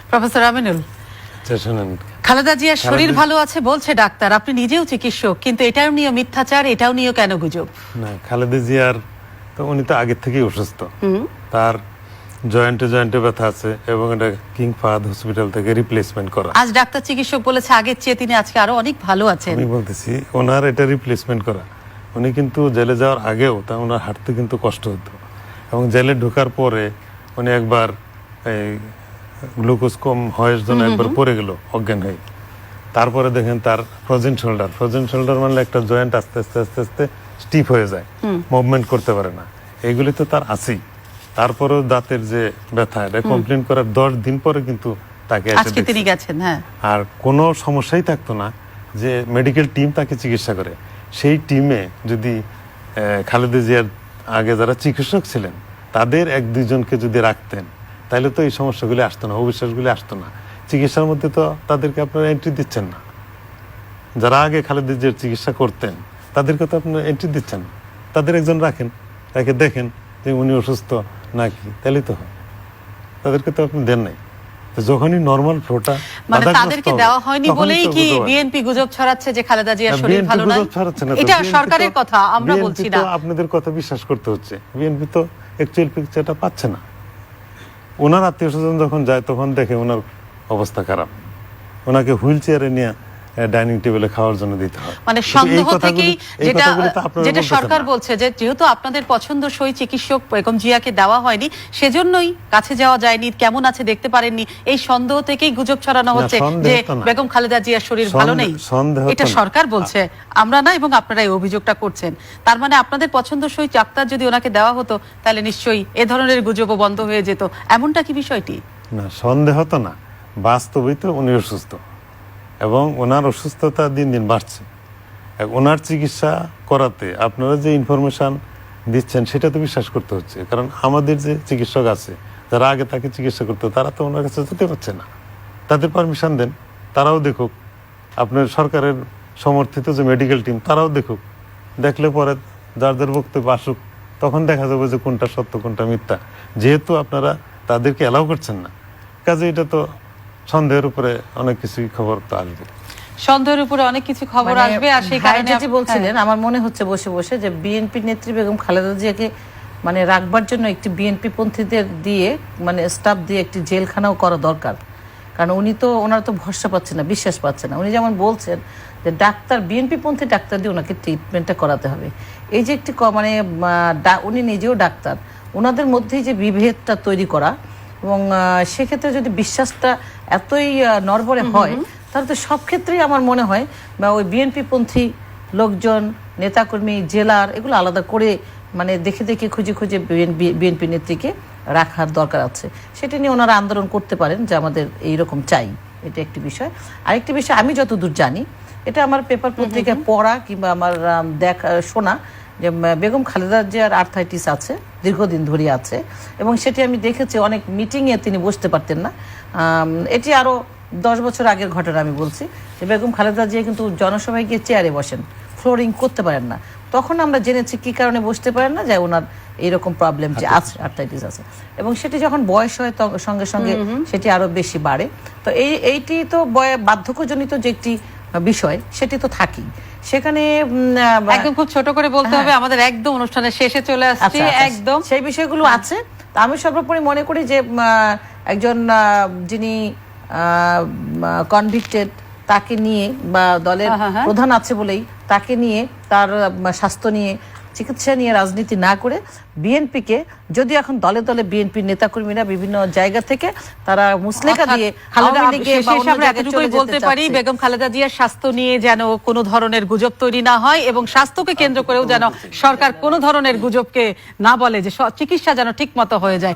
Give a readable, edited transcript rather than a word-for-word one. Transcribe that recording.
Professor Aminul, Khaleda জিয়ার শরীর ভালো আছে বলছে ডাক্তার, আপনি নিজেও চিকিৎসক, কিন্তু এটাও নিয়ে মিথ্যাচার, এটাও নিয়ে কেন গুজব? না, খালেদা জিয়ার তো উনি তো আগে থেকেই অসুস্থ, তার জয়েন্টে ব্যথা আছে এবং এটা কিং ফাহাদ হসপিটাল থেকে রিপ্লেসমেন্ট করা। আজ ডাক্তার চিকিৎসক বলেছে আগের চেয়ে তিনি আজকে আরো অনেক ভালো আছেন। আমি বলতেছি ওনার এটা রিপ্লেসমেন্ট করা। উনি কিন্তু জেলে যাওয়ার আগেও তা ওনার হাঁটতে কিন্তু কষ্ট হতো, এবং জেলে ঢোকার পরে উনি একবার গ্লুকোজ কম হওয়ার জন্য একবার পড়ে গেল অজ্ঞান হয়ে। তারপরে দেখেন তার ফ্রোজেন শোল্ডার মানে একটা জয়েন্ট আস্তে আস্তে আস্তে আস্তে স্টিফ হয়ে যায়, মুভমেন্ট করতে পারে না। এগুলি তো তার আছেই। তারপরেও দাঁতের যে ব্যথা, এটা কমপ্লেন করার 10 দিন পরে কিন্তু তাকে আজকে তিনি গেছেন। হ্যাঁ, আর কোনো সমস্যাই থাকতো না যে মেডিকেল টিম তাকে চিকিৎসা করে। সেই টিমে যদি খালেদা জিয়ার আগে যারা চিকিৎসক ছিলেন তাদের 1-2 জনকে যদি রাখতেন, তাহলে তো এই সমস্যাগুলি আসতো না, অবিশ্বাসগুলি আসতো না। চিকিৎসার মধ্যে তো তাদেরকে আপনারা এন্ট্রি দিচ্ছেন না। যারা আগে খালেদা জিয়ার চিকিৎসা করতেন তাদেরকে তো আপনারা এন্ট্রি দিচ্ছেন না। তাদের একজন রাখেন, তাকে দেখেন যে উনি অসুস্থ নাকি, তাহলে তো হয়। তাদেরকে তো আপনি দেন নাই। যখনই নরমাল ফ্লোটা মানে তাদেরকে দেওয়া হয়নি বলেই কি বিএনপি গুজব ছড়াচ্ছে যে খালেদা জিয়ার শরীর ভালো না? এটা সরকারের কথা, আমরা বলছি না। আপনাদের কথা বিশ্বাস করতে হচ্ছে। বিএনপি তো অ্যাকচুয়াল পিকচারটা পাচ্ছে না। ওনার আত্মীয়স্বজন যখন যায় তখন দেখে ওনার অবস্থা খারাপ, ওনাকে হুইল চেয়ারে নিয়ে ডাইনিং টেবিলে খাওয়ার জন্য দিতে হয়। মানে সন্দেহ থেকেই যেটা সরকার বলছে যে যেহেতু আপনাদের পছন্দসই চিকিৎসক বেগম জিয়াকে দেওয়া হয়নি, সেজন্যই কাছে যাওয়া যায়নি, কেমন আছে দেখতে পারেননি, এই সন্দেহ থেকেই গুজব ছড়ানো হচ্ছে যে বেগম খালেদা জিয়ার শরীর ভালো নেই। এটা সরকার বলছে, আমরা না, এবং আপনারা এই অভিযোগটা করছেন। তার মানে আপনাদের পছন্দসই ডাক্তার যদি ওনাকে দেওয়া হতো তাহলে নিশ্চয়ই এ ধরনের গুজবও বন্ধ হয়ে যেত। এমনটা কি বিষয়টি? না, সন্দেহ তো না, বাস্তবেই তো উনি অসুস্থ এবং ওনার অসুস্থতা দিন দিন বাড়ছে। ওনার চিকিৎসা করাতে আপনারা যে ইনফরমেশন দিচ্ছেন সেটা তো বিশ্বাস করতে হচ্ছে, কারণ আমাদের যে চিকিৎসক আছে যারা আগে তাকে চিকিৎসা করতো তারা তো ওনার কাছে যেতে পারছে না। তাদের পারমিশন দেন, তারাও দেখুক। আপনার সরকারের সমর্থিত যে মেডিকেল টিম তারাও দেখুক, দেখলে পরে যার যার বক্তব্য আসুক, তখন দেখা যাবে যে কোনটা সত্য কোনটা মিথ্যা। যেহেতু আপনারা তাদেরকে অ্যালাউ করছেন না, কাজে এটা তো সন্দেহের উপরে অনেক কিছু খবর তো আসবে, সন্দেহের উপরে অনেক কিছু খবর আসবে। আর সেই কারণে যেটি বলছিলেন, আমার মনে হচ্ছে বসে বসে যে বিএনপি নেত্রী বেগম খালেদা জিয়াকে মানে রাখবার জন্য একটি বিএনপি পন্থীদের দিয়ে মানে স্টাফ দিয়ে একটি জেলখানাও করা দরকার। কারণ উনি তো ওনারা তো ভরসা পাচ্ছে না, বিশ্বাস পাচ্ছে না। উনি যেমন বলছেন যে ডাক্তার, বিএনপি পন্থী ডাক্তার দিয়ে ওনাকে ট্রিটমেন্টটা করাতে হবে। এই যে একটি মানে উনি নিজেও ডাক্তার, ওনাদের মধ্যেই যে বিভেদটা তৈরি করা, এবং সেক্ষেত্রে যদি বিশ্বাসটা এতই নড়বড়ে হয় তাহলে তো সব ক্ষেত্রেই আমার মনে হয় বা ওই বিএনপি পন্থী লোকজন, নেতাকর্মী, জেলার এগুলো আলাদা করে মানে দেখে দেখে খুঁজে খুঁজে বিএনপি নেত্রীকে রাখার দরকার আছে। সেটা নিয়ে ওনারা আন্দোলন করতে পারেন যে আমাদের এইরকম চাই। এটা একটি বিষয়। আরেকটি বিষয়, আমি যতদূর জানি, এটা আমার পেপার পত্রিকায় পড়া কিংবা আমার দেখা শোনা, যে বেগম খালেদা জিয়ার আর্থাইটিস আছে, দীর্ঘদিন ধরে আছে, এবং সেটি আমি দেখেছি অনেক মিটিংয়ে তিনি বসতে পারতেন না। এটি আরও 10 বছর আগের ঘটনা আমি বলছি, যে বেগম খালেদা জিয়া কিন্তু জনসভায় গিয়ে চেয়ারে বসেন, ফ্লোরিং করতে পারেন না। তখন আমরা জেনেছি কি কারণে বসতে পারেন না, যে ওনার এইরকম প্রবলেম যে আছে, আর্থাইটিস আছে, এবং সেটি যখন বয়স হয় সঙ্গে সঙ্গে সেটি আরও বেশি বাড়ে। তো এইটি তো বার্ধক্যজনিত যে একটি বিষয়, সেটি তো থাকেই সেখানে। একদম খুব ছোট করে বলতে হবে, আমাদের একদম অনুষ্ঠানের শেষে চলে আসছে, একদম সেই বিষয়গুলো আছে। তো আমি সর্বোপরি মনে করি যে একজন যিনি কনভিক্টেড, তাকে নিয়ে বা দলের প্রধান আছে বলেই তাকে নিয়ে, তার স্বাস্থ্য নিয়ে, চিকিৎসা নিয়ে রাজনীতি না করে বিএনপিকে, যদি এখন দলে দলে বিএনপির নেতাকর্মীরা বিভিন্ন জায়গা থেকে তারা মুসলেকা দিয়ে বলতে পারি বেগম খালেদা জিয়ার স্বাস্থ্য নিয়ে যেন কোনো ধরনের গুজব তৈরি না হয়, এবং স্বাস্থ্যকে কেন্দ্র করেও যেন সরকার কোনো ধরনের গুজবকে না বলে, যে চিকিৎসা যেন ঠিক মতো হয়ে যায়।